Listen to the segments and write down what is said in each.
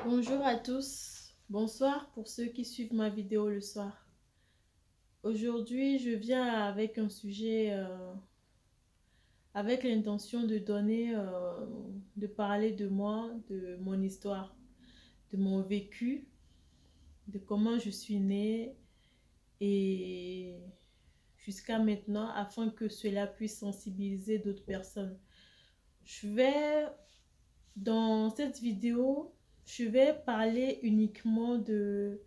Bonjour à tous, bonsoir pour ceux qui suivent ma vidéo le soir. Aujourd'hui, je viens avec un sujet avec l'intention de de parler de moi, de mon histoire, de mon vécu, de comment je suis née et jusqu'à maintenant afin que cela puisse sensibiliser d'autres personnes. Je vais, dans cette vidéo, je vais parler uniquement de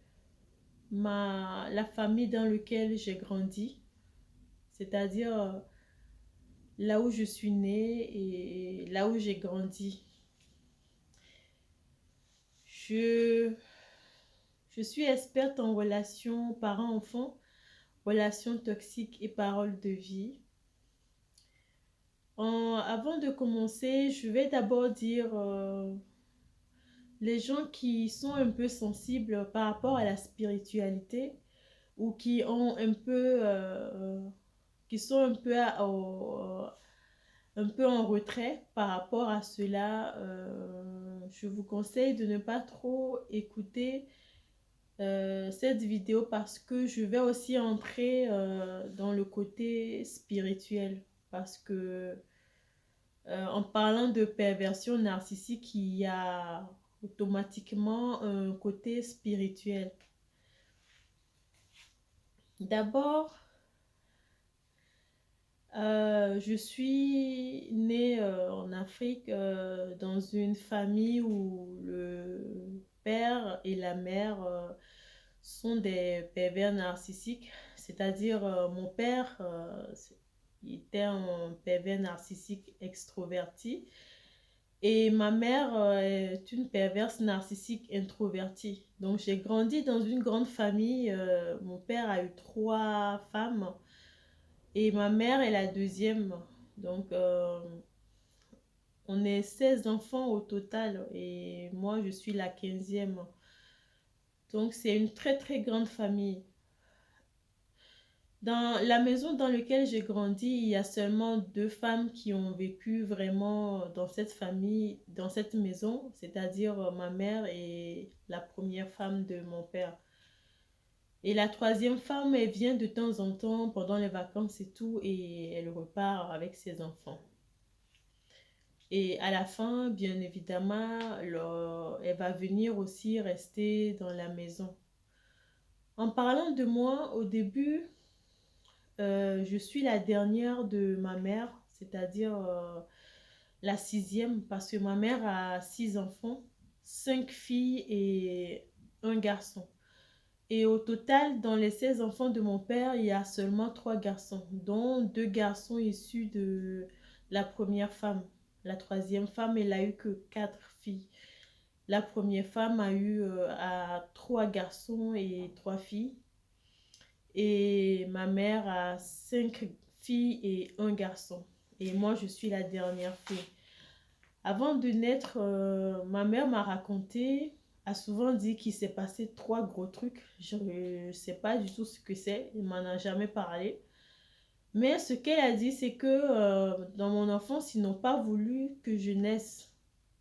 la famille dans laquelle j'ai grandi, c'est-à-dire là où je suis née et là où j'ai grandi. Je, je suis experte en relations parents-enfants, relations toxiques et paroles de vie. Avant de commencer, je vais d'abord dire les gens qui sont un peu sensibles par rapport à la spiritualité ou qui ont un peu qui sont un peu en retrait par rapport à cela, je vous conseille de ne pas trop écouter cette vidéo parce que je vais aussi entrer dans le côté spirituel. Parce que en parlant de perversion narcissique, il y a automatiquement un côté spirituel. D'abord, je suis née en Afrique dans une famille où le père et la mère sont des pervers narcissiques. C'est-à-dire, mon père il était un pervers narcissique extroverti et ma mère est une perverse narcissique introvertie. Donc, j'ai grandi dans une grande famille. Mon père a eu trois femmes. Et ma mère est la deuxième. Donc, on est 16 enfants au total et moi, je suis la 15e. Donc, c'est une très, très grande famille. Dans la maison dans laquelle j'ai grandi, il y a seulement deux femmes qui ont vécu vraiment dans cette famille, dans cette maison, c'est-à-dire ma mère et la première femme de mon père. Et la troisième femme, elle vient de temps en temps pendant les vacances et tout, et elle repart avec ses enfants. Et à la fin, bien évidemment, elle va venir aussi rester dans la maison. En parlant de moi, au début, je suis la dernière de ma mère, c'est-à-dire la sixième, parce que ma mère a six enfants, cinq filles et un garçon. Et au total, dans les 16 enfants de mon père, il y a seulement trois garçons, dont deux garçons issus de la première femme. La troisième femme, elle a eu que quatre filles. La première femme a trois garçons et trois filles. Et ma mère a cinq filles et un garçon. Et moi, je suis la dernière fille. Avant de naître, ma mère m'a raconté, a souvent dit qu'il s'est passé trois gros trucs. Je ne sais pas du tout ce que c'est, il m'en a jamais parlé. Mais ce qu'elle a dit, c'est que dans mon enfance, ils n'ont pas voulu que je naisse.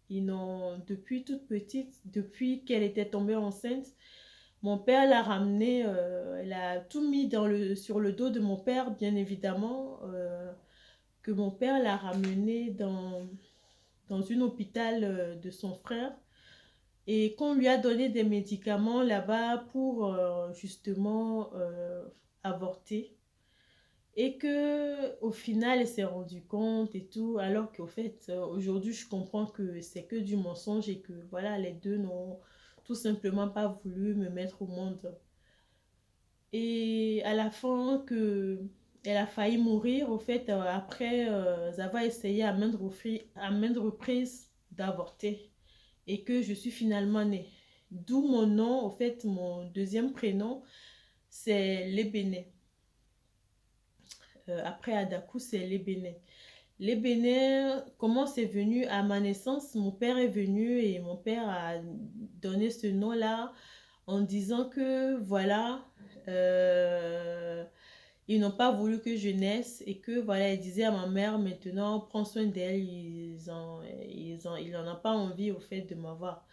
Ils n'ont, depuis toute petite, depuis qu'elle était tombée enceinte, mon père l'a ramenée, elle a tout mis sur le dos de mon père, bien évidemment, que mon père l'a ramenée dans un hôpital de son frère et qu'on lui a donné des médicaments là-bas pour justement avorter et que au final elle s'est rendue compte et tout alors qu'au fait aujourd'hui je comprends que c'est que du mensonge et que voilà les deux n'ont tout simplement pas voulu me mettre au monde et à la fin que elle a failli mourir au fait après avoir essayé à maintes reprises d'avorter et que je suis finalement née. D'où mon nom, au fait, mon deuxième prénom, c'est Lébéné. Après Adakou, c'est Lébéné. Lébéné, comment c'est venu à ma naissance? Mon père est venu et mon père a donné ce nom-là en disant que voilà, ils n'ont pas voulu que je naisse et que voilà, ils disaient à ma mère maintenant, prends soin d'elle, il n'en a pas envie au fait de m'avoir.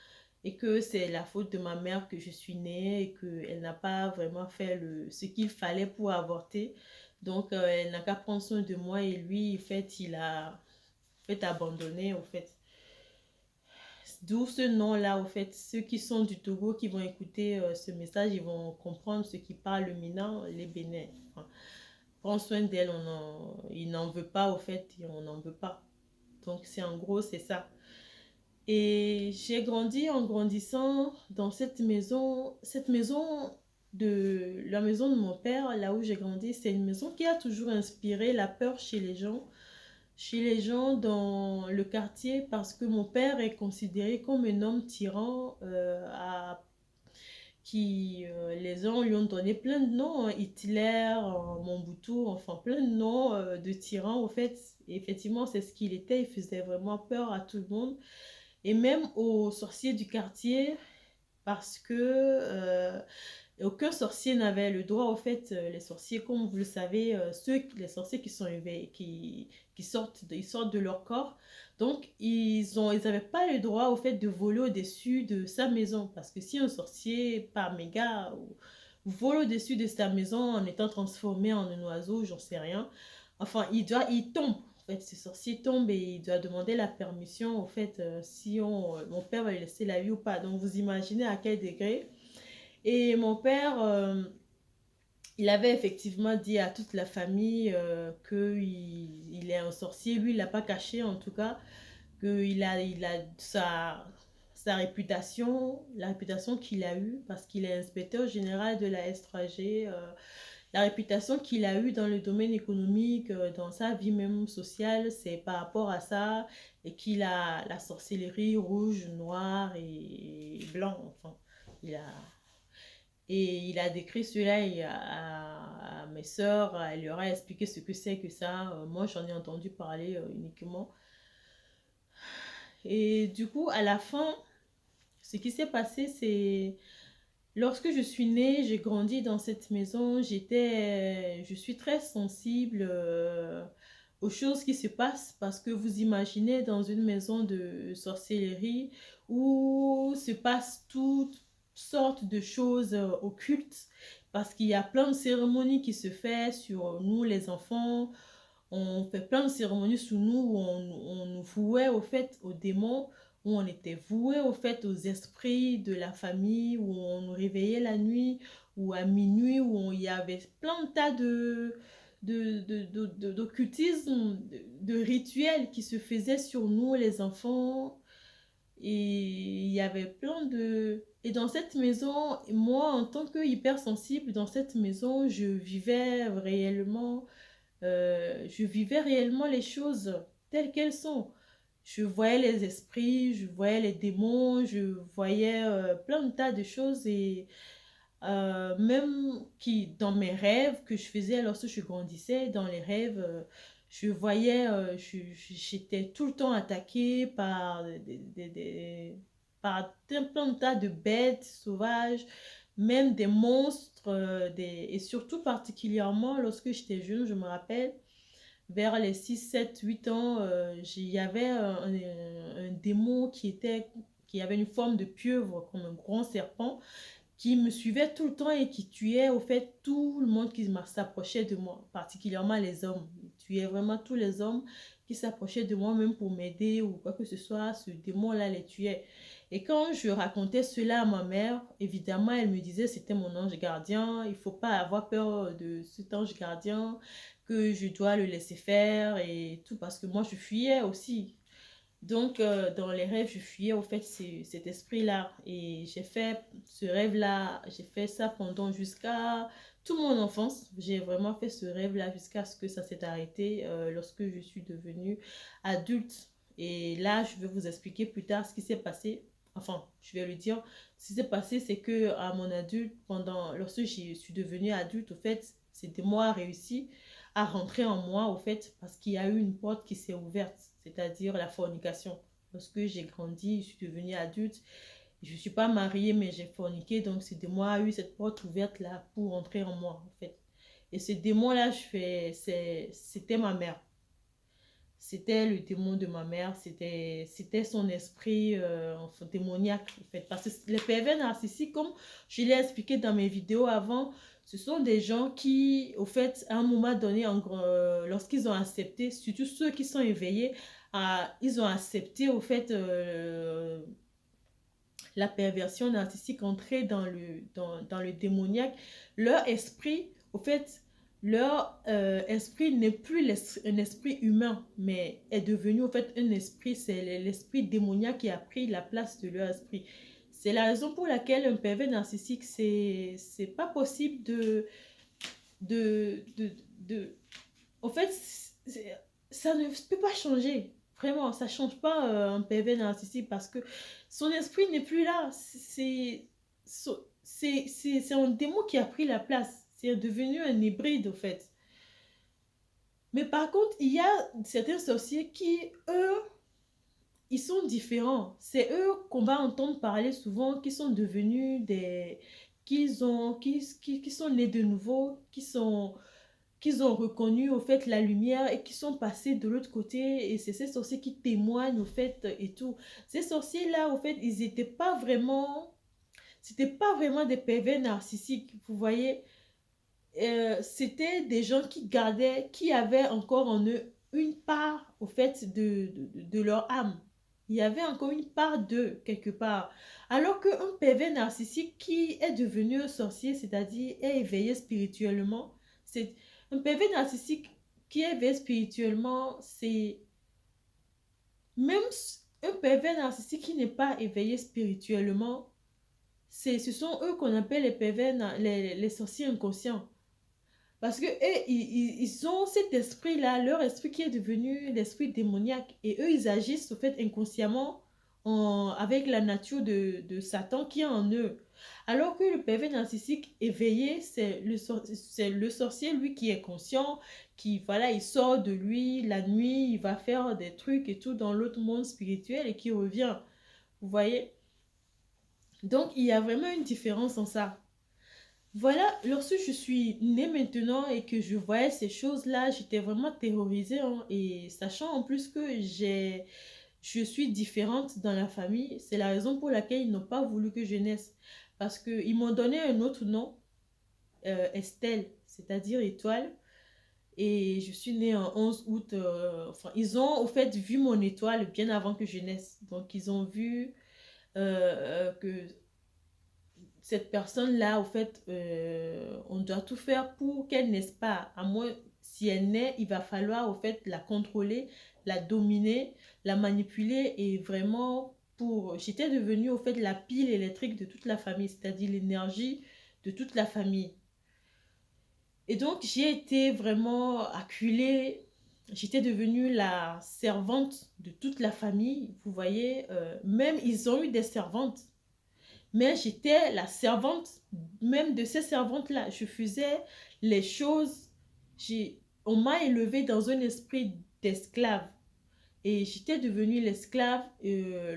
et que c'est la faute de ma mère que je suis née et qu'elle n'a pas vraiment fait ce qu'il fallait pour avorter. Donc, elle n'a qu'à prendre soin de moi et lui, en fait, il a abandonné, au fait. D'où ce nom-là, au fait. Ceux qui sont du Togo, qui vont écouter ce message, ils vont comprendre ce qui parle le Mina, les Bénin. Enfin, prends soin d'elle, il n'en veut pas, au fait, et on n'en veut pas. Donc, c'est en gros, c'est ça. Et j'ai grandi en grandissant dans cette maison la maison de mon père, là où j'ai grandi, c'est une maison qui a toujours inspiré la peur chez les gens dans le quartier parce que mon père est considéré comme un homme tyran les gens lui ont donné plein de noms, hein, Hitler, Mobutu, enfin plein de noms de tyrans au fait. Et effectivement, c'est ce qu'il était, il faisait vraiment peur à tout le monde et même aux sorciers du quartier parce que aucun sorcier n'avait le droit, au fait, les sorciers, comme vous le savez, les sorciers qui sont éveillés, ils sortent de leur corps. Donc, ils n'avaient pas le droit, au fait, de voler au-dessus de sa maison. Parce que si un sorcier, par méga, vole au-dessus de sa maison en étant transformé en un oiseau, j'en sais rien. Enfin, il tombe. En fait, ce sorcier tombe et il doit demander la permission, au fait, si mon père va lui laisser la vie ou pas. Donc, vous imaginez à quel degré. Et mon père, il avait effectivement dit à toute la famille qu'il est un sorcier. Lui, il l'a pas caché en tout cas, il a sa réputation, la réputation qu'il a eue parce qu'il est inspecteur général de la S3G, la réputation qu'il a eue dans le domaine économique, dans sa vie même sociale, c'est par rapport à ça et qu'il a la sorcellerie rouge, noire et blanc. Enfin, il a et il a décrit cela à mes sœurs, elle leur a expliqué ce que c'est que ça. Moi, j'en ai entendu parler uniquement. Et du coup, à la fin, ce qui s'est passé, c'est lorsque je suis née, j'ai grandi dans cette maison, je suis très sensible aux choses qui se passent parce que vous imaginez dans une maison de sorcellerie où se passent toutes sortes de choses occultes parce qu'il y a plein de cérémonies qui se font sur nous les enfants. On fait plein de cérémonies sur nous où on nous vouait au fait aux démons, où on était voué au fait aux esprits de la famille, où on nous réveillait la nuit, ou à minuit, il y avait plein de tas d'occultisme, de rituels qui se faisaient sur nous les enfants. Et il y avait plein de... Et dans cette maison, moi en tant que hypersensible, dans cette maison, je vivais réellement les choses telles qu'elles sont. Je voyais les esprits, je voyais les démons, je voyais plein de tas de choses et même dans mes rêves que je faisais lorsque je grandissais, dans les rêves, je voyais, j'étais tout le temps attaquée par par plein de tas de bêtes sauvages, même des monstres, et surtout particulièrement lorsque j'étais jeune, je me rappelle, vers les 6 7 8 ans, il y avait un démon qui avait une forme de pieuvre, comme un grand serpent, qui me suivait tout le temps et qui tuait au fait tout le monde qui s'approchait de moi, particulièrement les hommes. Il tuait vraiment tous les hommes qui s'approchaient de moi, même pour m'aider ou quoi que ce soit, ce démon-là les tuait. Et quand je racontais cela à ma mère, évidemment, elle me disait c'était mon ange gardien, il faut pas avoir peur de cet ange gardien, que je dois le laisser faire et tout, parce que moi je fuyais aussi. Donc, dans les rêves, je fuyais au fait cet esprit-là. Et j'ai fait ce rêve-là, j'ai fait ça pendant jusqu'à toute mon enfance. J'ai vraiment fait ce rêve-là jusqu'à ce que ça s'est arrêté lorsque je suis devenue adulte. Et là, je vais vous expliquer plus tard ce qui s'est passé. Enfin, je vais le dire. Ce qui s'est passé, c'est que à mon adulte, lorsque je suis devenue adulte, au fait, c'était moi réussi à rentrer en moi, au fait, parce qu'il y a eu une porte qui s'est ouverte, c'est-à-dire la fornication. Lorsque j'ai grandi, je suis devenue adulte, je ne suis pas mariée, mais j'ai forniqué, donc c'est de moi a eu cette porte ouverte-là pour rentrer en moi, en fait. Et ce démon-là, c'était ma mère. c'était le démon de ma mère, c'était son esprit enfin, démoniaque, en fait. Parce que les pervers narcissiques, comme je l'ai expliqué dans mes vidéos avant, ce sont des gens qui, au fait, à un moment donné, lorsqu'ils ont accepté, surtout ceux qui sont éveillés, ils ont accepté, au fait, la perversion narcissique, entrer dans le démoniaque, leur esprit, au fait, leur esprit n'est plus un esprit humain, mais est devenu, au fait, un esprit, c'est l'esprit démoniaque qui a pris la place de leur esprit. C'est la raison pour laquelle un pervers narcissique, c'est pas possible de, de, de en fait, ça ne peut pas changer. Vraiment, ça ne change pas un pervers narcissique parce que son esprit n'est plus là. C'est un démon qui a pris la place. C'est devenu un hybride, au fait. Mais par contre, il y a certains sorciers qui, eux, ils sont différents. C'est eux qu'on va entendre parler souvent, qui sont devenus qui sont nés de nouveau, qu'ils ont reconnu au fait la lumière et qui sont passés de l'autre côté, et c'est ces sorciers qui témoignent au fait et tout. Ces sorciers là au fait ils étaient pas vraiment, c'était pas vraiment des pervers narcissiques, vous voyez. C'était des gens qui gardaient, qui avaient encore en eux une part au fait de leur âme. Il y avait encore une part d'eux quelque part. Alors qu'un pervers narcissique qui est devenu un sorcier, c'est-à-dire est éveillé spirituellement, c'est un pervers narcissique qui est éveillé spirituellement, c'est même un pervers narcissique qui n'est pas éveillé spirituellement, ce sont eux qu'on appelle les pervers, les sorciers inconscients. Parce que eux, ils ont cet esprit-là, leur esprit qui est devenu l'esprit démoniaque. Et eux, ils agissent au fait inconsciemment avec la nature de Satan qui est en eux. Alors que le pervers narcissique éveillé, c'est le sorcier, lui, qui est conscient, qui, voilà, il sort de lui la nuit, il va faire des trucs et tout dans l'autre monde spirituel et qui revient. Vous voyez? Donc, il y a vraiment une différence en ça. Voilà, lorsque je suis née maintenant et que je voyais ces choses-là, j'étais vraiment terrorisée, hein. Et sachant en plus que je suis différente dans la famille, c'est la raison pour laquelle ils n'ont pas voulu que je naisse. Parce qu'ils m'ont donné un autre nom, Estelle, c'est-à-dire étoile. Et je suis née en 11 août. Enfin, ils ont au fait vu mon étoile bien avant que je naisse. Donc, ils ont vu que cette personne-là, au fait, on doit tout faire pour qu'elle naisse pas. À moins, si elle naît, il va falloir, au fait, la contrôler, la dominer, la manipuler et vraiment pour... J'étais devenue, au fait, la pile électrique de toute la famille, c'est-à-dire l'énergie de toute la famille. Et donc, j'ai été vraiment acculée. J'étais devenue la servante de toute la famille. Vous voyez, même ils ont eu des servantes, mais j'étais la servante même de ces servantes-là. Je faisais les choses. On m'a élevée dans un esprit d'esclave. Et j'étais devenue l'esclave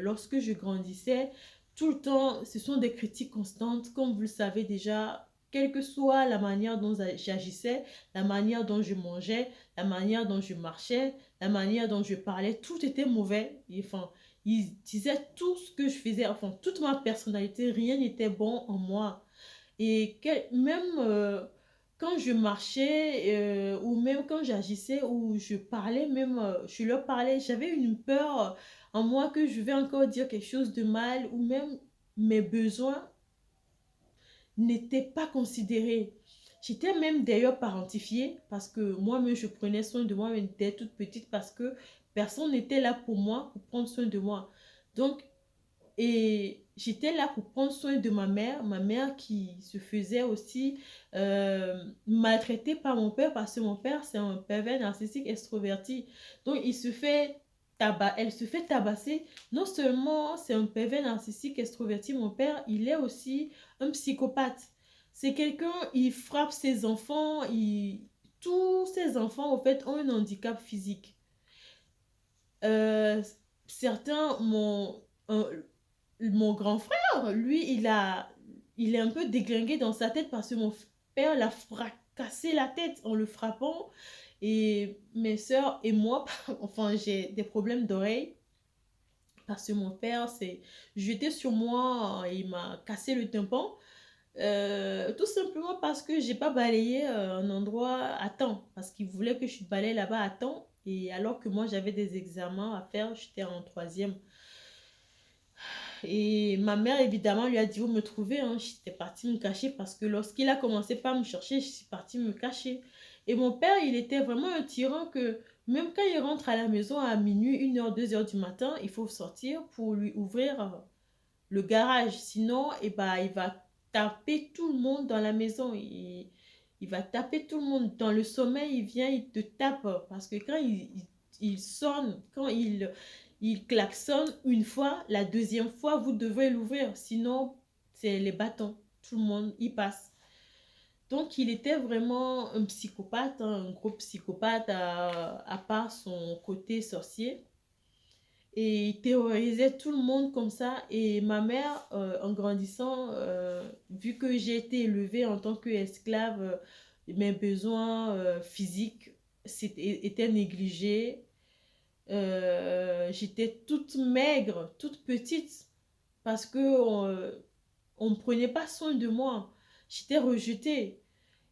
lorsque je grandissais. Tout le temps, ce sont des critiques constantes, comme vous le savez déjà, quelle que soit la manière dont j'agissais, la manière dont je mangeais, la manière dont je marchais, la manière dont je parlais, tout était mauvais. Et, enfin, ils disaient tout ce que je faisais, enfin, toute ma personnalité, rien n'était bon en moi. Et même quand je marchais ou même quand j'agissais ou je parlais, même je leur parlais, j'avais une peur en moi que je vais encore dire quelque chose de mal ou même mes besoins n'étaient pas considérés. J'étais même d'ailleurs parentifiée parce que moi-même je prenais soin de moi dès toute petite parce que personne n'était là pour moi, pour prendre soin de moi. Donc, et j'étais là pour prendre soin de ma mère qui se faisait aussi maltraiter par mon père parce que mon père, c'est un pervers narcissique extroverti. Donc, elle se fait tabasser. Non seulement c'est un pervers narcissique extroverti, mon père, il est aussi un psychopathe. C'est quelqu'un, il frappe ses enfants, tous ses enfants, au fait, ont un handicap physique. Euh, certains, mon grand frère, lui, il est un peu déglingué dans sa tête parce que mon père l'a cassé la tête en le frappant. Et mes soeurs et moi, enfin, j'ai des problèmes d'oreille. Parce que mon père s'est jeté sur moi, il m'a cassé le tympan. Tout simplement parce que j'ai pas balayé un endroit à temps. Parce qu'il voulait que je balaye là-bas à temps. Et alors que moi, j'avais des examens à faire, j'étais en troisième. Et ma mère, évidemment, lui a dit où me trouver. Hein. J'étais partie me cacher parce que lorsqu'il a commencé par me chercher, je suis partie me cacher. Et mon père, il était vraiment un tyran que même quand il rentre à la maison à minuit, 1h, 2h du matin, il faut sortir pour lui ouvrir le garage. Sinon, eh ben, il va taper tout le monde dans la maison. Il va taper tout le monde. Dans le sommeil, il vient, il te tape. Parce que quand il sonne, quand il klaxonne une fois, la deuxième fois, vous devez l'ouvrir. Sinon, c'est les bâtons. Tout le monde y passe. Donc, il était vraiment un psychopathe, hein, un gros psychopathe à part son côté sorcier. Et il terrorisait tout le monde comme ça. Et ma mère, en grandissant, vu que j'ai été élevée en tant qu'esclave, mes besoins physiques étaient négligés. J'étais toute maigre, toute petite, parce que on ne prenait pas soin de moi. J'étais rejetée.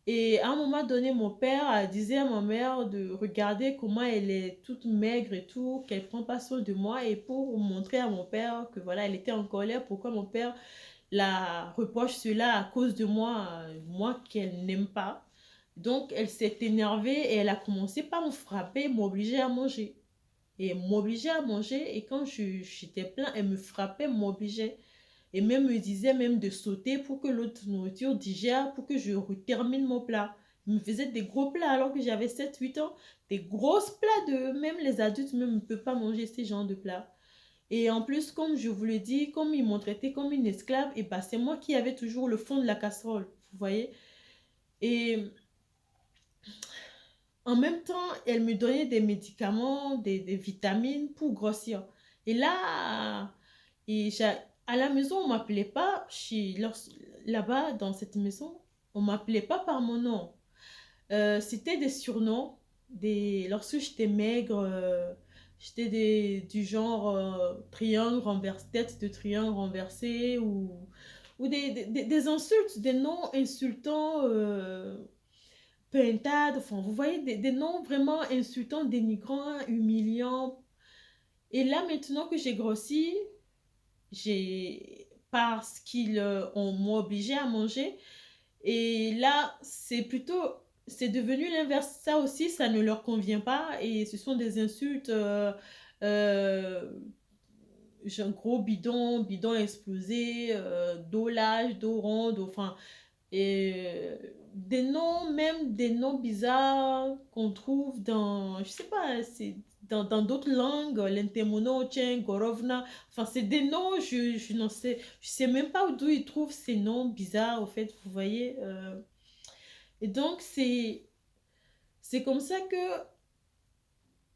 Et à un moment donné, mon père disait à ma mère de regarder comment elle est toute maigre et tout, qu'elle prend pas soin de moi, et pour montrer à mon père que voilà, elle était en colère, pourquoi mon père la reproche cela à cause de moi, moi qu'elle n'aime pas. Donc elle s'est énervée et elle a commencé par me frapper, m'obliger à manger. Et m'obliger à manger, et quand j'étais plein, elle me frappait, m'obligeait. Et même me disait même de sauter pour que l'autre nourriture digère, pour que je termine mon plat. Il me faisait des gros plats alors que j'avais 7 8 ans. Des grosses plats de... Même les adultes même ne peuvent pas manger ces genres de plats. Et en plus, comme je vous l'ai dit, comme ils m'ont traité comme une esclave, et bah, c'est moi qui avais toujours le fond de la casserole. Vous voyez? Et en même temps, elle me donnait des médicaments, des vitamines pour grossir. Et là, à la maison, on ne m'appelait pas, là-bas, dans cette maison, on ne m'appelait pas par mon nom. C'était des surnoms. Lorsque j'étais maigre, j'étais du genre triangle renversé, tête de triangle renversé, ou des insultes, des noms insultants. Pintade, enfin, vous voyez, des noms vraiment insultants, dénigrants, humiliants. Et là, maintenant que j'ai grossi, parce qu'ils m'ont obligé à manger. Et là, c'est devenu l'inverse. Ça aussi, ça ne leur convient pas. Et ce sont des insultes, euh, genre gros bidon, bidon explosé, dos large, dos rond, enfin, et des noms, même des noms bizarres qu'on trouve dans, je sais pas, c'est dans d'autres langues, l'entemono, tchen, gorovna, enfin c'est des noms, je n'en sais, je sais même pas d'où ils trouvent ces noms bizarres, au fait, vous voyez. Et donc c'est comme ça que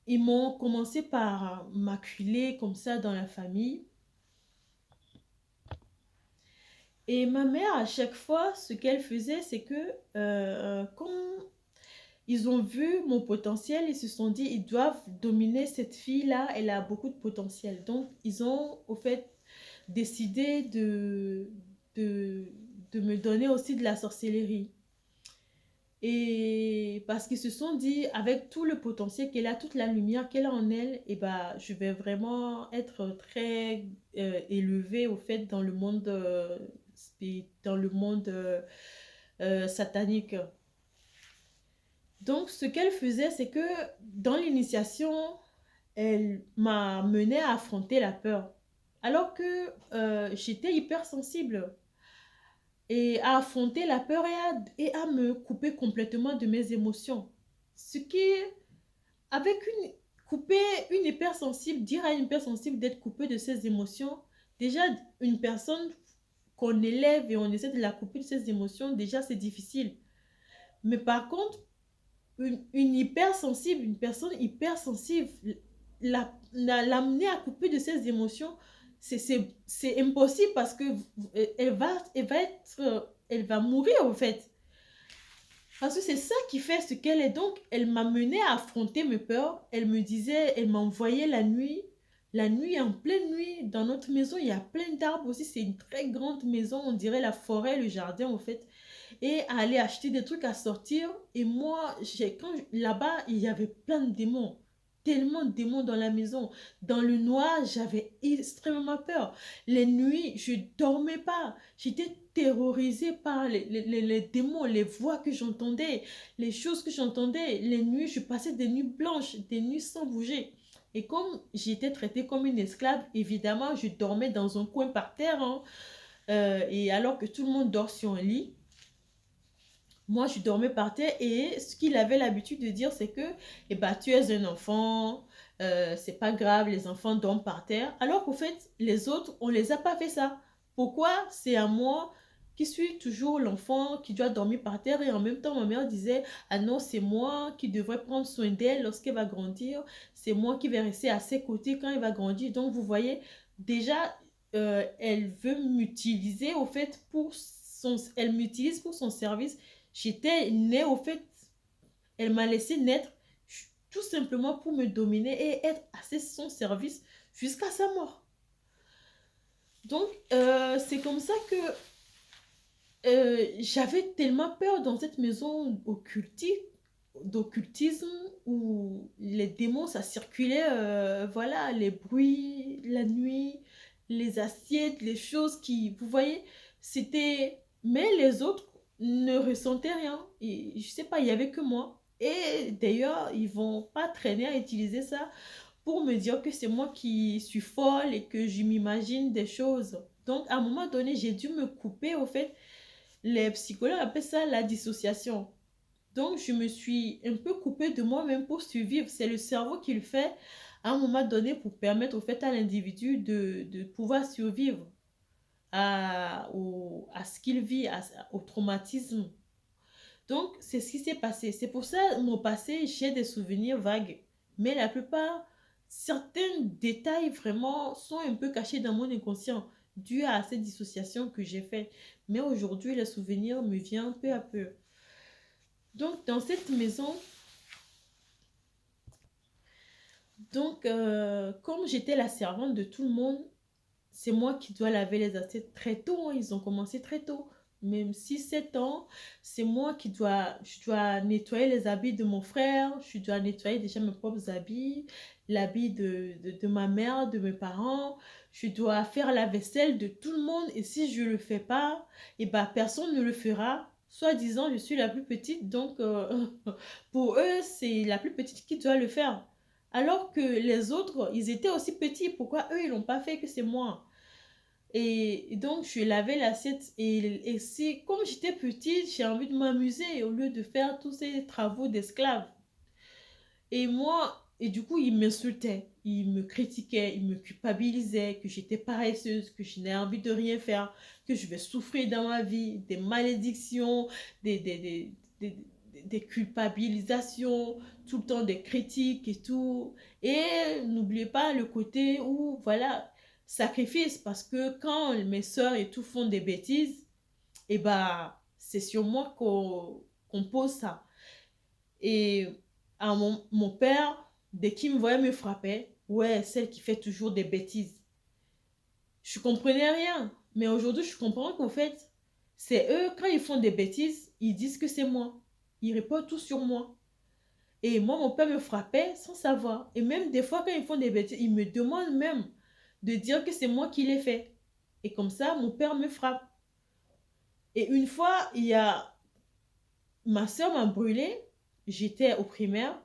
ils m'ont commencé par m'acculer comme ça dans la famille. Et ma mère, à chaque fois, ce qu'elle faisait, c'est que quand ils ont vu mon potentiel, ils se sont dit, ils doivent dominer cette fille-là, elle a beaucoup de potentiel. Donc, ils ont, au fait, décidé de, de me donner aussi de la sorcellerie. Et parce qu'ils se sont dit, avec tout le potentiel qu'elle a, toute la lumière qu'elle a en elle, et bah, je vais vraiment être très élevée, au fait, dans le monde, dans le monde satanique. Donc, ce qu'elle faisait, c'est que dans l'initiation, elle m'a mené à affronter la peur. Alors que j'étais hypersensible et à affronter la peur et à me couper complètement de mes émotions. Ce qui, avec couper une hypersensible, dire à une hypersensible d'être coupée de ses émotions, déjà une personne qu'on élève et on essaie de la couper de ses émotions, déjà c'est difficile. Mais par contre, une hypersensible, une personne hypersensible, l'amener à couper de ses émotions, c'est impossible parce que elle va mourir en fait. Parce que c'est ça qui fait ce qu'elle est. Donc, elle m'a mené à affronter mes peurs. Elle me disait, elle m'envoyait la nuit, en pleine nuit, dans notre maison, il y a plein d'arbres aussi. C'est une très grande maison, on dirait la forêt, le jardin, en fait. Et à aller acheter des trucs à sortir. Et moi, là-bas, il y avait plein de démons. Tellement de démons dans la maison. Dans le noir, j'avais extrêmement peur. Les nuits, je dormais pas. J'étais terrorisée par les démons, les voix que j'entendais, les choses que j'entendais. Les nuits, je passais des nuits blanches, des nuits sans bouger. Et comme j'étais traitée comme une esclave, évidemment, je dormais dans un coin par terre, hein. Et alors que tout le monde dort sur un lit, moi, je dormais par terre et ce qu'il avait l'habitude de dire, c'est que eh ben, tu es un enfant, c'est pas grave, les enfants dorment par terre. Alors qu'au fait, les autres, on les a pas fait ça. Pourquoi c'est à moi qui suis toujours l'enfant qui doit dormir par terre et en même temps, ma mère disait, ah non, c'est moi qui devrais prendre soin d'elle lorsqu'elle va grandir, c'est moi qui vais rester à ses côtés quand elle va grandir. Donc, vous voyez, déjà, elle veut m'utiliser au fait elle m'utilise pour son service. J'étais née au fait, elle m'a laissé naître tout simplement pour me dominer et être à son service jusqu'à sa mort. Donc, c'est comme ça que j'avais tellement peur dans cette maison d'occultisme où les démons, ça circulait, voilà, les bruits, la nuit, les assiettes, les choses qui, vous voyez, c'était... Mais les autres ne ressentaient rien. Et, je sais pas, il y avait que moi. Et d'ailleurs, ils vont pas traîner à utiliser ça pour me dire que c'est moi qui suis folle et que je m'imagine des choses. Donc, à un moment donné, j'ai dû me couper, au fait. Les psychologues appellent ça la dissociation. Donc, je me suis un peu coupée de moi-même pour survivre. C'est le cerveau qui le fait à un moment donné pour permettre au fait à l'individu de pouvoir survivre à ce qu'il vit, au traumatisme. Donc, c'est ce qui s'est passé. C'est pour ça, mon passé, j'ai des souvenirs vagues. Mais la plupart, certains détails vraiment sont un peu cachés dans mon inconscient, dû à cette dissociation que j'ai faite. Mais aujourd'hui, les souvenirs me viennent peu à peu. Donc, dans cette maison, comme j'étais la servante de tout le monde, c'est moi qui dois laver les assiettes très tôt, hein. Ils ont commencé très tôt. Même 6 7 ans, c'est moi je dois nettoyer les habits de mon frère, je dois nettoyer déjà mes propres habits, l'habit de ma mère, de mes parents, je dois faire la vaisselle de tout le monde et si je ne le fais pas, et ben, personne ne le fera. Soi-disant, je suis la plus petite, donc pour eux, c'est la plus petite qui doit le faire. Alors que les autres, ils étaient aussi petits, pourquoi eux, ils l'ont pas fait que c'est moi? Et donc, je lavais l'assiette. Et c'est comme j'étais petite, j'ai envie de m'amuser au lieu de faire tous ces travaux d'esclave. Et moi, et du coup, il m'insultait, il me critiquait, il me culpabilisait, que j'étais paresseuse, que je n'ai envie de rien faire, que je vais souffrir dans ma vie, des malédictions, des, des, des, des, des culpabilisations, tout le temps des critiques et tout. Et n'oubliez pas le côté où, voilà, sacrifice, parce que quand mes soeurs et tout font des bêtises, et bah, c'est sur moi qu'on pose ça. Et mon père, dès qu'il me voyait me frapper, ouais, celle qui fait toujours des bêtises. Je comprenais rien. Mais aujourd'hui, je comprends qu'au fait, c'est eux, quand ils font des bêtises, ils disent que c'est moi. Ils répondent tout sur moi. Et moi, mon père me frappait sans savoir. Et même des fois, quand ils font des bêtises, ils me demandent même de dire que c'est moi qui l'ai fait. Et comme ça, mon père me frappe. Et une fois, il y a... Ma soeur m'a brûlé. J'étais au primaire.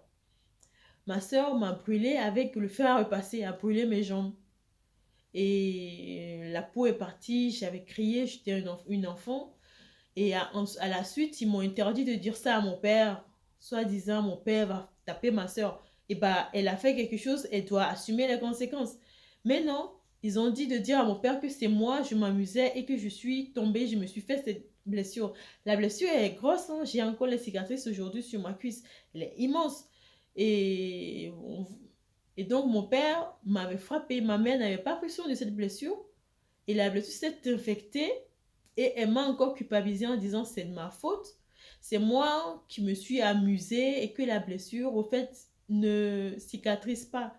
Ma soeur m'a brûlé avec le fer à repasser, a brûlé mes jambes. Et la peau est partie, j'avais crié, j'étais une enfant. Et à la suite, ils m'ont interdit de dire ça à mon père. Soit disant, mon père va taper ma soeur. Et bah, elle a fait quelque chose, elle doit assumer les conséquences. Mais non, ils ont dit de dire à mon père que c'est moi, je m'amusais et que je suis tombée, je me suis fait cette blessure. La blessure est grosse, hein. J'ai encore les cicatrices aujourd'hui sur ma cuisse. Elle est immense. Et, et donc, mon père m'avait frappé. Ma mère n'avait pas pris soin de cette blessure. Et la blessure s'est infectée. Et elle m'a encore culpabilisée en disant c'est de ma faute. c'est moi qui me suis amusée et que la blessure, au fait, ne cicatrise pas.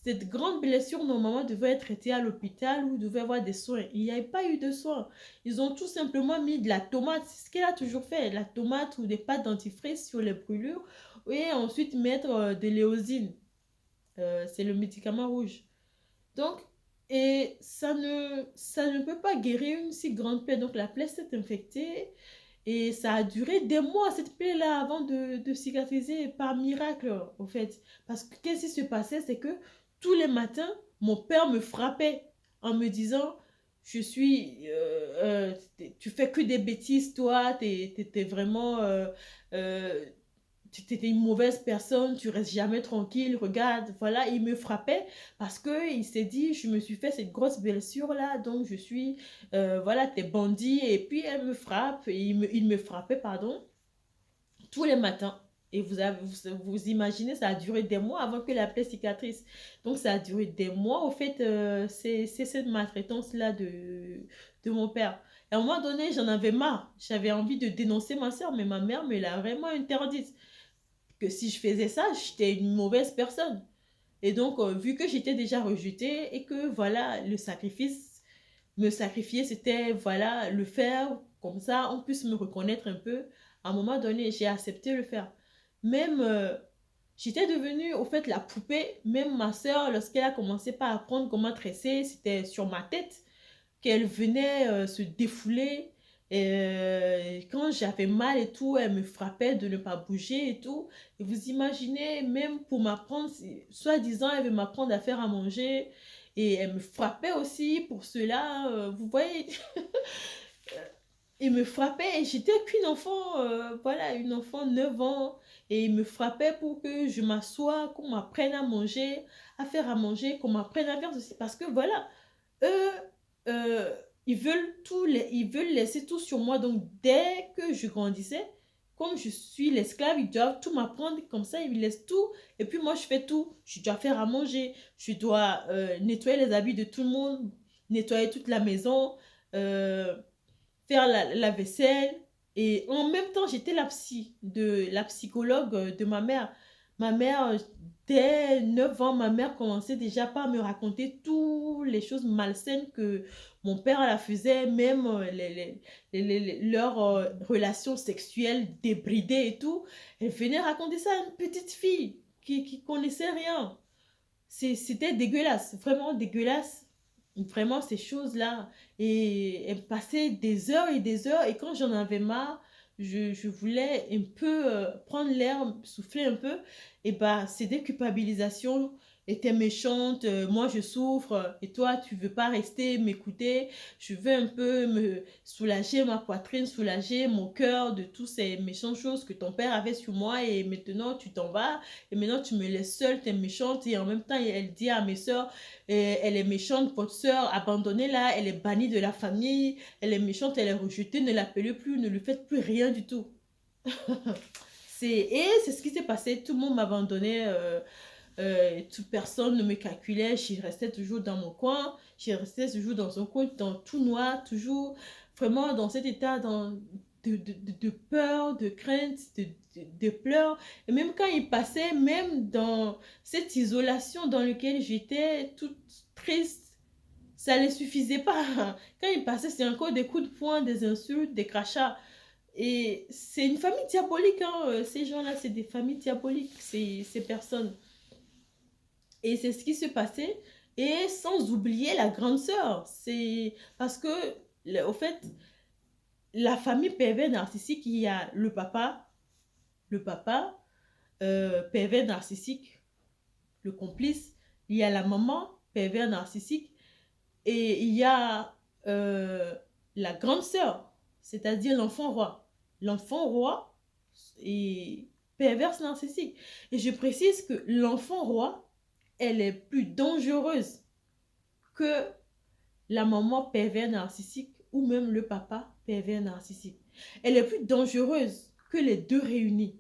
Cette grande blessure, normalement, devait être traitée à l'hôpital ou devait avoir des soins. Il n'y a pas eu de soins. Ils ont tout simplement mis de la tomate, c'est ce qu'elle a toujours fait, la tomate ou des pâtes dentifrice sur les brûlures, et ensuite mettre de l'éosine. C'est le médicament rouge. Donc, et ça ne peut pas guérir une si grande plaie. Donc, la plaie s'est infectée et ça a duré des mois, cette plaie-là, avant de cicatriser par miracle, au fait. Parce que qu'est-ce qui se passait, c'est que tous les matins, mon père me frappait en me disant, tu fais que des bêtises, toi, t'es vraiment, tu étais une mauvaise personne, tu restes jamais tranquille, regarde, voilà, il me frappait parce que il s'est dit, je me suis fait cette grosse blessure là, donc je suis, voilà, t'es bandit, et puis elle me frappe, et il me frappait, pardon, tous les matins. Et vous imaginez, ça a duré des mois avant que la plaie cicatrice. Donc ça a duré des mois, au fait, c'est cette maltraitance-là de mon père. Et à un moment donné, j'en avais marre. J'avais envie de dénoncer ma soeur, mais ma mère me l'a vraiment interdite que si je faisais ça, j'étais une mauvaise personne. Et donc, vu que j'étais déjà rejetée et que, voilà, le sacrifice, me sacrifier, c'était, voilà, le faire, comme ça, on puisse me reconnaître un peu. À un moment donné, j'ai accepté le faire. Même, j'étais devenue, au fait, la poupée. Même ma soeur, lorsqu'elle a commencé par apprendre comment tresser, c'était sur ma tête qu'elle venait se défouler. Et quand j'avais mal et tout, elle me frappait de ne pas bouger et tout. Et vous imaginez, même pour m'apprendre, soi-disant, elle veut m'apprendre à faire à manger. Et elle me frappait aussi pour cela. Vous voyez, il me frappait et j'étais qu'une enfant, voilà, une enfant 9 ans. Et il me frappait pour que je m'assoie, qu'on m'apprenne à manger, à faire à manger, qu'on m'apprenne à faire ceci. Parce que voilà, eux, ils veulent ils veulent laisser tout sur moi. Donc, dès que je grandissais, comme je suis l'esclave, ils doivent tout m'apprendre comme ça, ils me laissent tout. Et puis moi, je fais tout. Je dois faire à manger, je dois nettoyer les habits de tout le monde, nettoyer toute la maison, euh, faire la vaisselle. Et en même temps, j'étais la psychologue de ma mère. Ma mère, dès 9 ans, ma mère commençait déjà par me raconter toutes les choses malsaines que mon père la faisait, même leurs relations sexuelles débridées et tout. Elle venait raconter ça à une petite fille qui connaissait rien. C'était dégueulasse, vraiment dégueulasse. Vraiment, ces choses-là. Et elle passait des heures et des heures. Et quand j'en avais marre, je voulais un peu prendre l'air, souffler un peu. Et bah, ces déculpabilisations étaient méchantes. Moi, je souffre. Et toi, tu veux pas rester m'écouter. Je veux un peu me soulager ma poitrine, soulager mon cœur de toutes ces méchantes choses que ton père avait sur moi. Et maintenant, tu t'en vas. Et maintenant, tu me laisses seule, t'es méchante. Et en même temps, elle dit à mes soeurs, elle est méchante, votre soeur, abandonnez-la, elle est bannie de la famille, elle est méchante, elle est rejetée, ne l'appelez plus, ne lui faites plus rien du tout. Et c'est ce qui s'est passé, tout le monde m'abandonnait, toute personne ne me calculait, je restais toujours dans mon coin, je restais toujours dans un coin, dans tout noir, toujours vraiment dans cet état de peur, de crainte, de pleurs. Et même quand il passait, même dans cette isolation dans laquelle j'étais, toute triste, ça ne les suffisait pas. Quand il passait, c'est encore des coups de poing, des insultes, des crachats. Et c'est une famille diabolique, hein. Ces gens-là, c'est des familles diaboliques, ces personnes. Et c'est ce qui se passait. Et sans oublier la grande sœur. C'est parce que, au fait, la famille pervers narcissique, il y a le papa pervers narcissique, le complice. Il y a la maman pervers narcissique. Et il y a la grande sœur, c'est-à-dire l'enfant roi. L'enfant roi est perverse narcissique. Et je précise que l'enfant roi, elle est plus dangereuse que la maman pervers narcissique ou même le papa pervers narcissique. Elle est plus dangereuse que les deux réunis.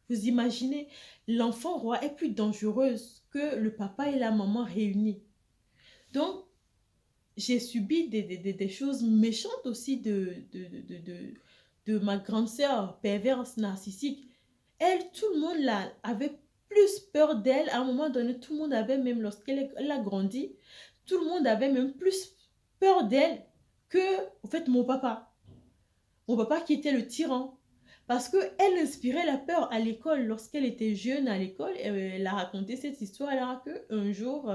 Vous imaginez, l'enfant roi est plus dangereuse que le papa et la maman réunis. Donc, j'ai subi des choses méchantes aussi de ma grande sœur, perverse, narcissique, elle, tout le monde avait plus peur d'elle. À un moment donné, tout le monde avait, même lorsqu'elle elle a grandi, tout le monde avait même plus peur d'elle que, en fait, mon papa. Mon papa qui était le tyran. Parce qu'elle inspirait la peur à l'école. Lorsqu'elle était jeune à l'école, elle a raconté cette histoire-là qu'un jour,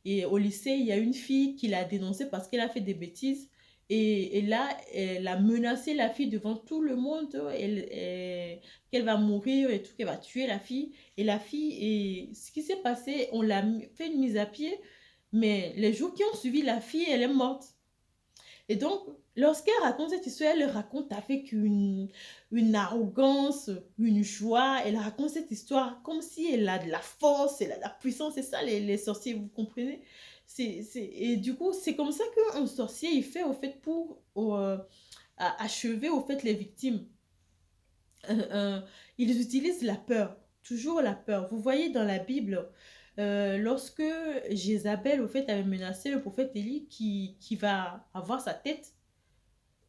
et au lycée, il y a une fille qui l'a dénoncée parce qu'elle a fait des bêtises. Et là, elle a menacé la fille devant tout le monde. Qu'elle va mourir et tout, qu'elle va tuer la fille. Et la fille, et ce qui s'est passé, on l'a fait une mise à pied. Mais les jours qui ont suivi, la fille, elle est morte. Et donc, lorsqu'elle raconte cette histoire, elle le raconte avec une arrogance, une joie. Elle raconte cette histoire comme si elle a de la force, elle a de la puissance. C'est ça, les sorciers, vous comprenez? Et du coup, c'est comme ça qu'un sorcier, il fait, au fait, pour achever, au fait, les victimes. Ils utilisent la peur, toujours la peur. Vous voyez dans la Bible, lorsque Jézabel, au fait, avait menacé le prophète Élie qui va avoir sa tête.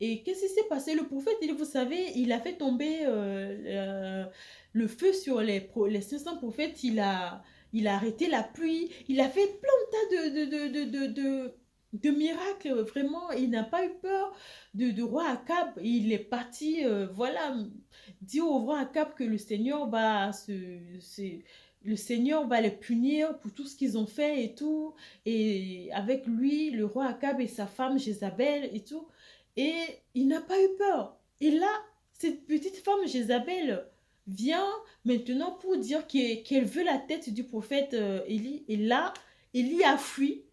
Et qu'est-ce qui s'est passé? Le prophète, vous savez, il a fait tomber le feu sur les 500 prophètes. Il a arrêté la pluie. Il a fait plein de tas de miracles. Vraiment, il n'a pas eu peur de roi Akab. Il est parti, voilà, dire au roi Akab que le Seigneur va le Seigneur va les punir pour tout ce qu'ils ont fait et tout. Et avec lui, le roi Akab et sa femme Jézabel et tout. Et il n'a pas eu peur. Et là, cette petite femme Jézabel vient maintenant pour dire qu'elle veut la tête du prophète Élie. Et là, Élie a fui.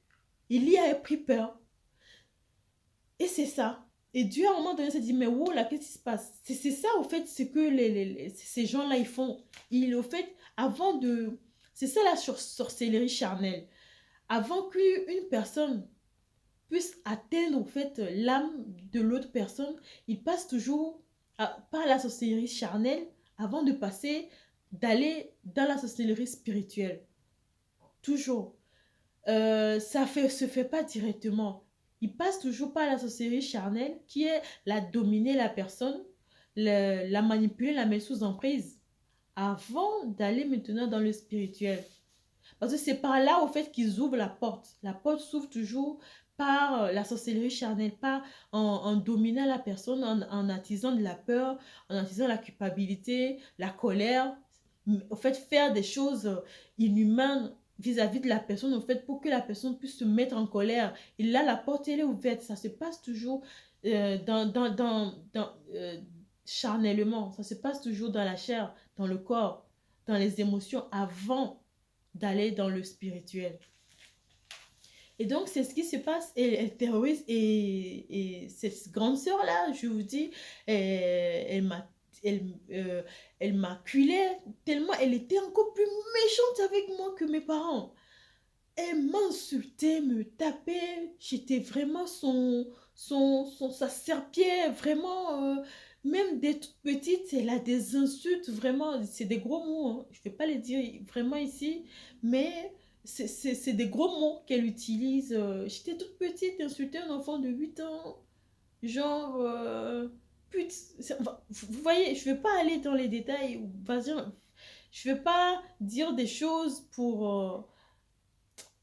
Élie a pris peur. Et c'est ça. Et Dieu, à un moment donné, s'est dit, mais wow, là, qu'est-ce qui se passe? C'est ça, au fait, ce que ces gens-là, ils font. Ils, au fait, avant de... C'est ça la sorcellerie charnelle. Avant qu'une personne puisse atteindre en fait l'âme de l'autre personne, il passe toujours par la sorcellerie charnelle avant de passer, d'aller dans la sorcellerie spirituelle. Toujours. Se fait pas directement. Il passe toujours par la sorcellerie charnelle qui est la dominer la personne, la manipuler, la mettre sous emprise avant d'aller maintenant dans le spirituel. Parce que c'est par là, au fait, qu'ils ouvrent la porte. La porte s'ouvre toujours par la sorcellerie charnelle, pas en dominant la personne, en attisant de la peur, en attisant la culpabilité, la colère. Au fait, faire des choses inhumaines vis-à-vis de la personne, au fait, pour que la personne puisse se mettre en colère. Et là, la porte, elle est ouverte. Ça se passe toujours charnellement. Ça se passe toujours dans la chair, dans le corps, dans les émotions, avant d'aller dans le spirituel. Et donc, c'est ce qui se passe. Et elle terrorise. Et cette grande sœur-là, je vous dis, elle, elle m'acculait tellement. Elle était encore plus méchante avec moi que mes parents. Elle m'insultait, me tapait. J'étais vraiment sa serpillère. Vraiment, même des toutes petites, elle a des insultes. Vraiment, c'est des gros mots. Hein. Je ne vais pas les dire vraiment ici. Mais c'est des gros mots qu'elle utilise. J'étais toute petite, insulter un enfant de 8 ans. Genre, pute. Enfin, vous voyez, je ne vais pas aller dans les détails. Je ne vais pas dire des choses pour...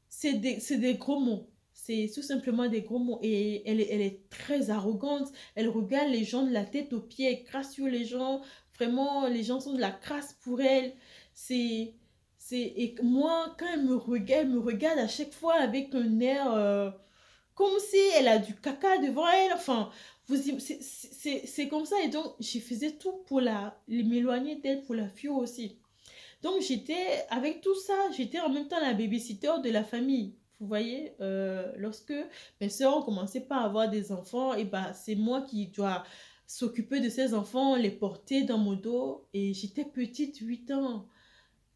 c'est des gros mots. C'est tout simplement des gros mots. Et elle est très arrogante. Elle regarde les gens de la tête aux pieds. Elle crasse sur les gens. Vraiment, les gens sont de la crasse pour elle. C'est... Et moi, quand elle me regarde à chaque fois avec un air comme si elle a du caca devant elle. Enfin, c'est comme ça. Et donc, je faisais tout pour m'éloigner d'elle, pour la fuir aussi. Donc, avec tout ça, j'étais en même temps la babysitter de la famille. Vous voyez, lorsque mes soeurs ont commencé par avoir des enfants, et bah, c'est moi qui dois s'occuper de ces enfants, les porter dans mon dos. Et j'étais petite, 8 ans.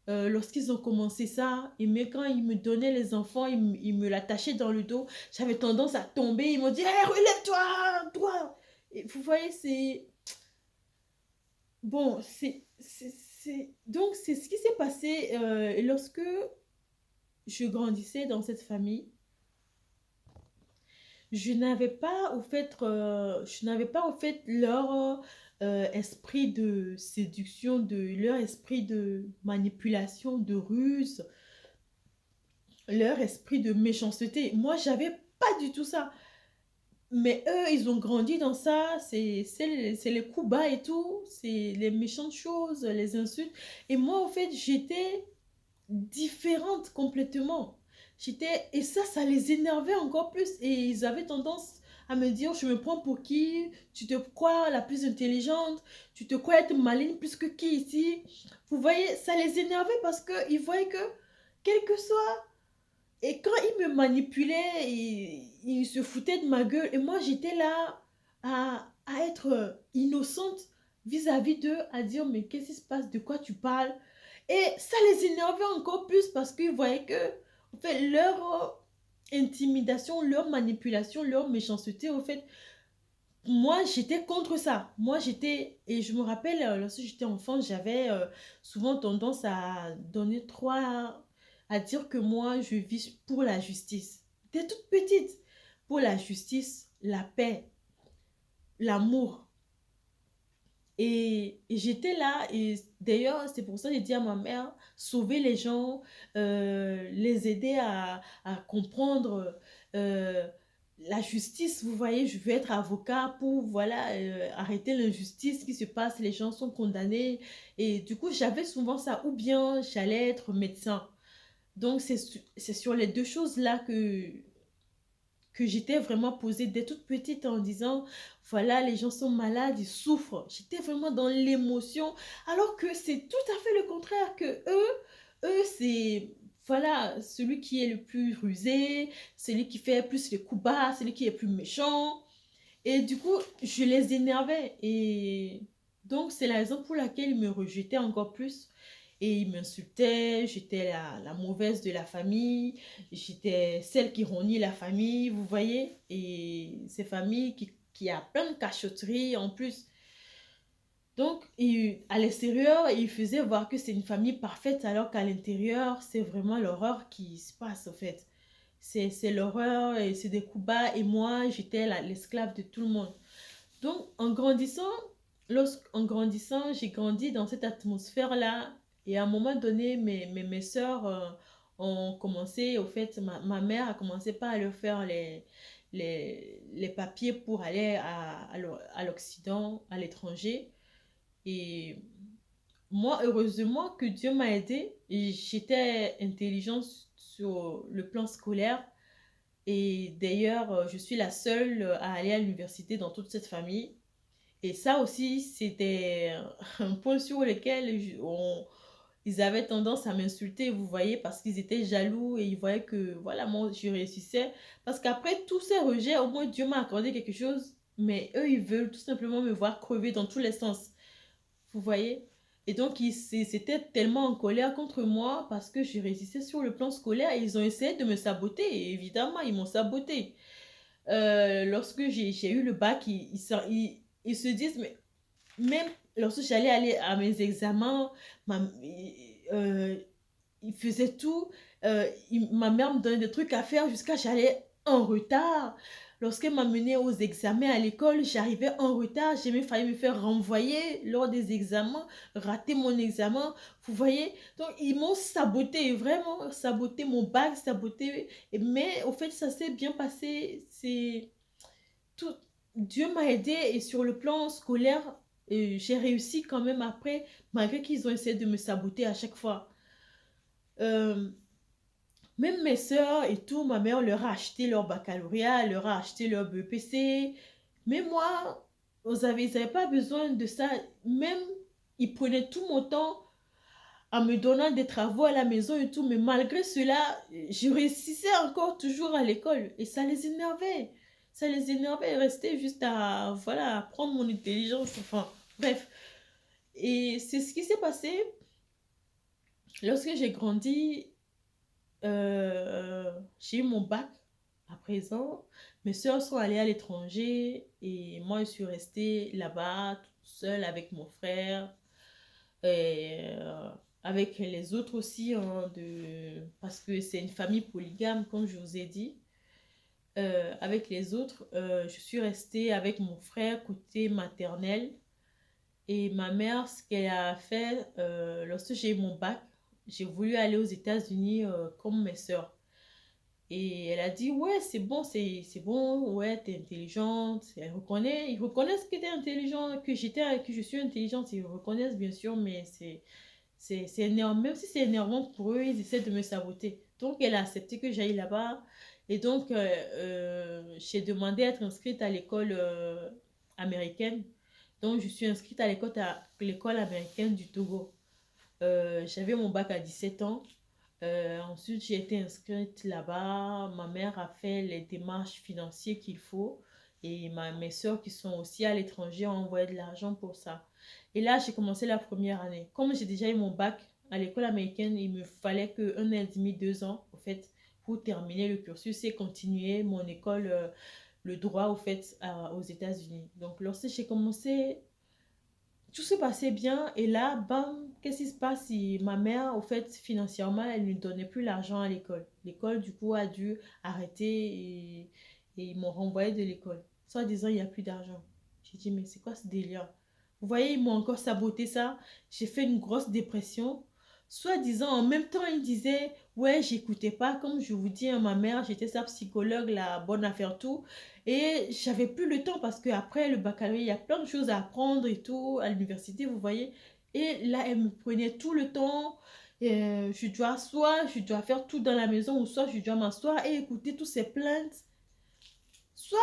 Lorsqu'ils ont commencé ça, et mais quand ils me donnaient les enfants, ils me l'attachaient dans le dos, j'avais tendance à tomber. Ils m'ont dit, hey, relève-toi, toi. Et vous voyez, c'est... Bon, donc, c'est ce qui s'est passé lorsque je grandissais dans cette famille. Je n'avais pas, au fait, leur esprit de séduction, leur esprit de manipulation, de ruse, leur esprit de méchanceté. Moi, j'avais pas du tout ça. Mais eux, ils ont grandi dans ça, c'est les coups bas et tout, c'est les méchantes choses, les insultes. Et moi, en fait, j'étais différente complètement. Et ça les énervait encore plus. Et ils avaient tendance à me dire, je me prends pour qui? Tu te crois la plus intelligente? Tu te crois être maligne plus que qui ici? Vous voyez, ça les énervait parce qu'ils voyaient que, quel que soit et quand il me manipulait, il se foutait de ma gueule. Et moi, j'étais là à être innocente vis-à-vis d'eux, à dire, mais qu'est-ce qui se passe? De quoi tu parles? Et ça les énervait encore plus parce qu'ils voyaient que, en fait, leur intimidation, leur manipulation, leur méchanceté, en fait, moi, j'étais contre ça. Moi, j'étais... Et je me rappelle, lorsque j'étais enfant, j'avais souvent tendance à donner trois... à dire que moi, je vis pour la justice. Dès toute petite. Pour la justice, la paix, l'amour. Et j'étais là, et d'ailleurs, c'est pour ça que j'ai dit à ma mère, sauver les gens, les aider à comprendre la justice. Vous voyez, je veux être avocat pour, voilà, arrêter l'injustice qui se passe, les gens sont condamnés. Et du coup, j'avais souvent ça, ou bien j'allais être médecin. Donc, c'est sur les deux choses-là que j'étais vraiment posée dès toute petite en disant, voilà, les gens sont malades, ils souffrent. J'étais vraiment dans l'émotion, alors que c'est tout à fait le contraire que eux, c'est, voilà, celui qui est le plus rusé, celui qui fait plus les coups bas, celui qui est plus méchant. Et du coup, je les énervais. Et donc, c'est la raison pour laquelle ils me rejetaient encore plus. Et ils m'insultaient, j'étais la mauvaise de la famille, j'étais celle qui renie la famille, vous voyez. Et ces familles qui a plein de cachotteries en plus. Donc, à l'extérieur, ils faisaient voir que c'est une famille parfaite, alors qu'à l'intérieur, c'est vraiment l'horreur qui se passe, en fait. C'est l'horreur et c'est des coups bas. Et moi, j'étais l'esclave de tout le monde. Donc, en grandissant, j'ai grandi dans cette atmosphère-là. Et à un moment donné, mes soeurs ont commencé, au fait, ma mère a commencé par aller faire les papiers pour aller à l'Occident, à l'étranger. Et moi, heureusement que Dieu m'a aidée. Et j'étais intelligente sur le plan scolaire. Et d'ailleurs, je suis la seule à aller à l'université dans toute cette famille. Et ça aussi, c'était un point sur lequel ils avaient tendance à m'insulter, vous voyez, parce qu'ils étaient jaloux et ils voyaient que, voilà, moi, je réussissais. Parce qu'après tous ces rejets, au moins Dieu m'a accordé quelque chose, mais eux, ils veulent tout simplement me voir crever dans tous les sens, vous voyez. Et donc, c'était tellement en colère contre moi parce que je réussissais sur le plan scolaire et ils ont essayé de me saboter. Et évidemment, ils m'ont saboté. Lorsque j'ai eu le bac, ils se disent, mais même lorsque j'allais aller à mes examens, ma, euh, il faisait tout. Ma mère me donnait des trucs à faire jusqu'à j'allais en retard. Lorsqu'elle m'amenait aux examens à l'école, j'arrivais en retard. J'ai même failli me faire renvoyer lors des examens, rater mon examen. Vous voyez? Donc, ils m'ont saboté, vraiment saboté mon bac, saboté. Mais au fait, ça s'est bien passé. C'est tout. Dieu m'a aidé et sur le plan scolaire, j'ai réussi quand même après, malgré qu'ils ont essayé de me saboter à chaque fois. Euh, Même mes sœurs et tout, ma mère leur a acheté leur baccalauréat, leur a acheté leur BEPC. Mais moi, ils n'avaient pas besoin de ça. Même, ils prenaient tout mon temps en me donnant des travaux à la maison et tout. Mais malgré cela, je réussissais encore toujours à l'école. Et ça les énervait. Ça les énervait. Ils restaient juste à, voilà, à prendre mon intelligence. Enfin, bref. Et c'est ce qui s'est passé lorsque j'ai grandi. J'ai eu mon bac à présent. Mes soeurs sont allées à l'étranger et moi, je suis restée là-bas, toute seule avec mon frère et avec les autres aussi, hein, parce que c'est une famille polygame, comme je vous ai dit. Avec les autres, je suis restée avec mon frère côté maternel Et ma mère, ce qu'elle a fait, lorsque j'ai eu mon bac, j'ai voulu aller aux États-Unis comme mes sœurs. Et elle a dit, ouais, c'est bon, c'est bon, ouais, t'es intelligente. Elle reconnaît, ils reconnaissent que t'es intelligent, que je suis intelligente, ils reconnaissent bien sûr, mais c'est énervant. Même si c'est énervant pour eux, ils essaient de me saboter. Donc, elle a accepté que j'aille là-bas. Et donc, j'ai demandé à être inscrite à l'école américaine. Donc, je suis inscrite à l'école américaine du Togo. J'avais mon bac à 17 ans. Ensuite, j'ai été inscrite là-bas. Ma mère a fait les démarches financières qu'il faut. Et mes soeurs qui sont aussi à l'étranger ont envoyé de l'argent pour ça. Et là, j'ai commencé la première année. Comme j'ai déjà eu mon bac à l'école américaine, il me fallait que 1 an et demi, 2 ans, au fait, pour terminer le cursus et continuer mon école, le droit, au fait, aux États-Unis. Donc, lorsque j'ai commencé, tout se passait bien et là, bam, qu'est-ce qui se passe? Ma mère, au fait, financièrement, elle ne donnait plus l'argent à l'école. L'école, du coup, a dû arrêter et ils m'ont renvoyé de l'école. Soit disant, il n'y a plus d'argent. J'ai dit, mais c'est quoi ce délire? Vous voyez, ils m'ont encore saboté ça. J'ai fait une grosse dépression. Soit disant, en même temps, ils disaient, ouais, j'écoutais pas. Comme je vous dis, hein, ma mère, j'étais sa psychologue, la bonne à faire tout. Et j'avais plus le temps parce qu'après le baccalauréat, il y a plein de choses à apprendre et tout, à l'université, vous voyez. Et là, elle me prenait tout le temps. Je dois faire tout dans la maison, ou soit je dois m'asseoir et écouter toutes ces plaintes. Soit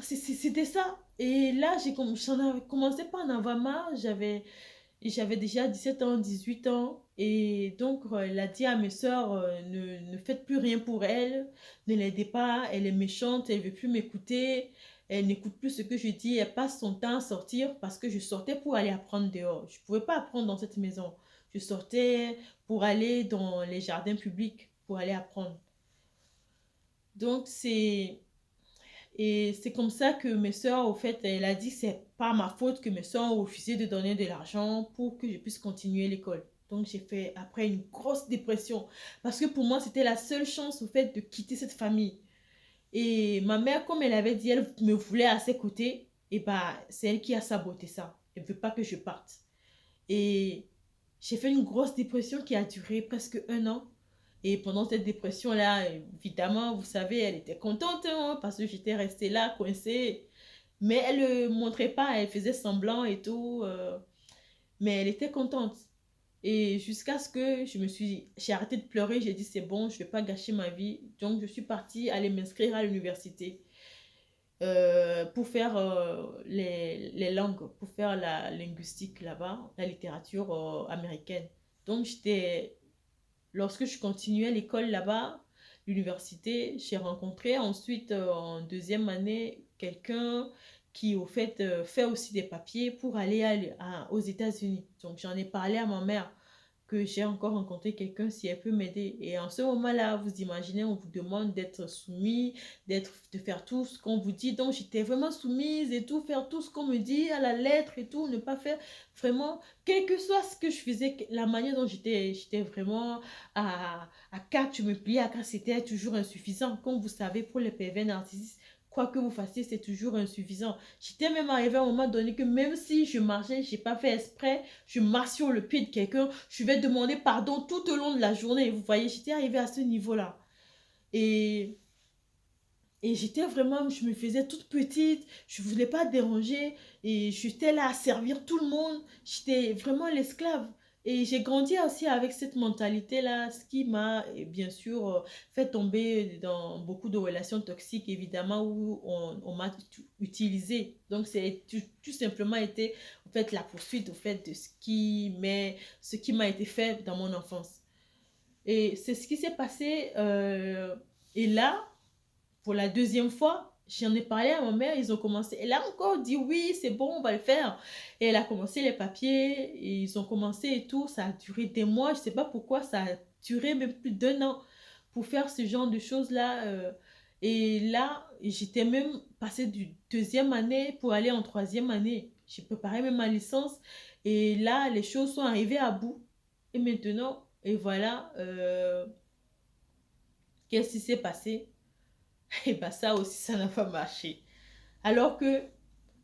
c'était ça. Et là, j'en avais commencé par en avoir marre. J'avais déjà 17 ans, 18 ans. Et donc, elle a dit à mes soeurs, ne faites plus rien pour elle. Ne l'aidez pas. Elle est méchante. Elle ne veut plus m'écouter. Elle n'écoute plus ce que je dis. Elle passe son temps à sortir parce que je sortais pour aller apprendre dehors. Je ne pouvais pas apprendre dans cette maison. Je sortais pour aller dans les jardins publics, pour aller apprendre. Donc, c'est comme ça que mes soeurs, au fait, elle a dit que c'est pas ma faute que mes soeurs ont refusé de donner de l'argent pour que je puisse continuer l'école. Donc j'ai fait après une grosse dépression parce que pour moi c'était la seule chance au fait de quitter cette famille. Et ma mère, comme elle avait dit, elle me voulait à ses côtés, et bah c'est elle qui a saboté ça. Elle veut pas que je parte. Et j'ai fait une grosse dépression qui a duré presque 1 an. Et pendant cette dépression-là, évidemment, vous savez, elle était contente hein, parce que j'étais restée là, coincée. Mais elle ne montrait pas, elle faisait semblant et tout. Mais elle était contente. Et jusqu'à ce que j'ai arrêté de pleurer, j'ai dit c'est bon, je ne vais pas gâcher ma vie. Donc je suis partie aller m'inscrire à l'université pour faire les langues, pour faire la linguistique là-bas, la littérature américaine. Donc lorsque je continuais l'école là-bas, l'université, j'ai rencontré ensuite en deuxième année quelqu'un qui au fait fait aussi des papiers pour aller aux États-Unis. Donc j'en ai parlé à ma mère que j'ai encore rencontré quelqu'un si elle peut m'aider. Et en ce moment-là, vous imaginez, on vous demande d'être soumis, de faire tout ce qu'on vous dit. Donc j'étais vraiment soumise et tout, faire tout ce qu'on me dit à la lettre et tout, ne pas faire vraiment, quel que soit ce que je faisais, la manière dont j'étais vraiment à 4, je me pliais à 4, c'était toujours insuffisant. Comme vous savez, pour les PV narcissiques, quoi que vous fassiez, c'est toujours insuffisant. J'étais même arrivée à un moment donné que même si je marchais, je n'ai pas fait exprès, je marche sur le pied de quelqu'un, je vais demander pardon tout au long de la journée. Vous voyez, j'étais arrivée à ce niveau-là. Et, et j'étais vraiment, je me faisais toute petite, je ne voulais pas déranger, et j'étais là à servir tout le monde. J'étais vraiment l'esclave. Et j'ai grandi aussi avec cette mentalité-là, ce qui m'a bien sûr fait tomber dans beaucoup de relations toxiques, évidemment, où on m'a utilisé. Donc, c'est tout simplement été, en fait, la poursuite, au fait, de ce qui m'a été fait dans mon enfance. Et c'est ce qui s'est passé. Et là, pour la deuxième fois, j'en ai parlé à ma mère, ils ont commencé. Elle a encore dit oui, c'est bon, on va le faire. Et elle a commencé les papiers, et ils ont commencé et tout. Ça a duré des mois, je ne sais pas pourquoi, ça a duré même plus d'1 an pour faire ce genre de choses-là. Et là, j'étais même passée du deuxième année pour aller en troisième année. J'ai préparé même ma licence. Et là, les choses sont arrivées à bout. Et maintenant, et voilà, qu'est-ce qui s'est passé? Et bien ça aussi, ça n'a pas marché. Alors que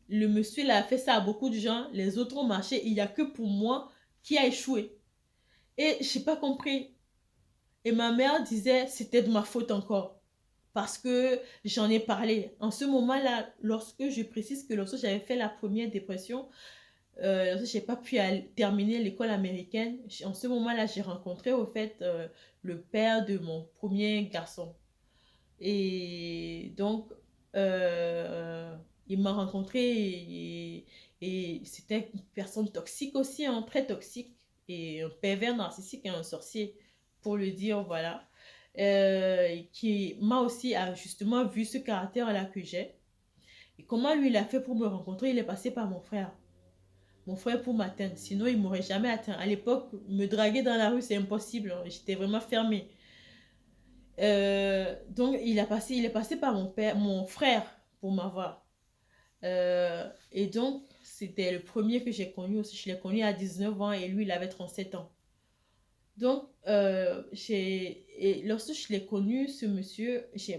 le monsieur il a fait ça à beaucoup de gens, les autres ont marché, il n'y a que pour moi qui a échoué. Et je n'ai pas compris. Et ma mère disait, c'était de ma faute encore. Parce que j'en ai parlé. En ce moment-là, lorsque je précise que lorsque j'avais fait la première dépression, lorsque je n'ai pas pu terminer l'école américaine, en ce moment-là, j'ai rencontré au fait le père de mon premier garçon. Et donc, euh, il m'a rencontré et c'était une personne toxique aussi, hein, très toxique, et un pervers narcissique et un sorcier, pour le dire, voilà. Qui m'a aussi justement vu ce caractère-là que j'ai. Et comment lui il a fait pour me rencontrer? Il est passé par mon frère. Mon frère pour m'atteindre. Sinon, il m'aurait jamais atteint. À l'époque, me draguer dans la rue, c'est impossible, hein. J'étais vraiment fermée. Donc, il est passé par mon père, mon frère pour m'avoir. Et donc, c'était le premier que j'ai connu aussi. Je l'ai connu à 19 ans et lui, il avait 37 ans. Donc, et lorsque je l'ai connu, ce monsieur, j'ai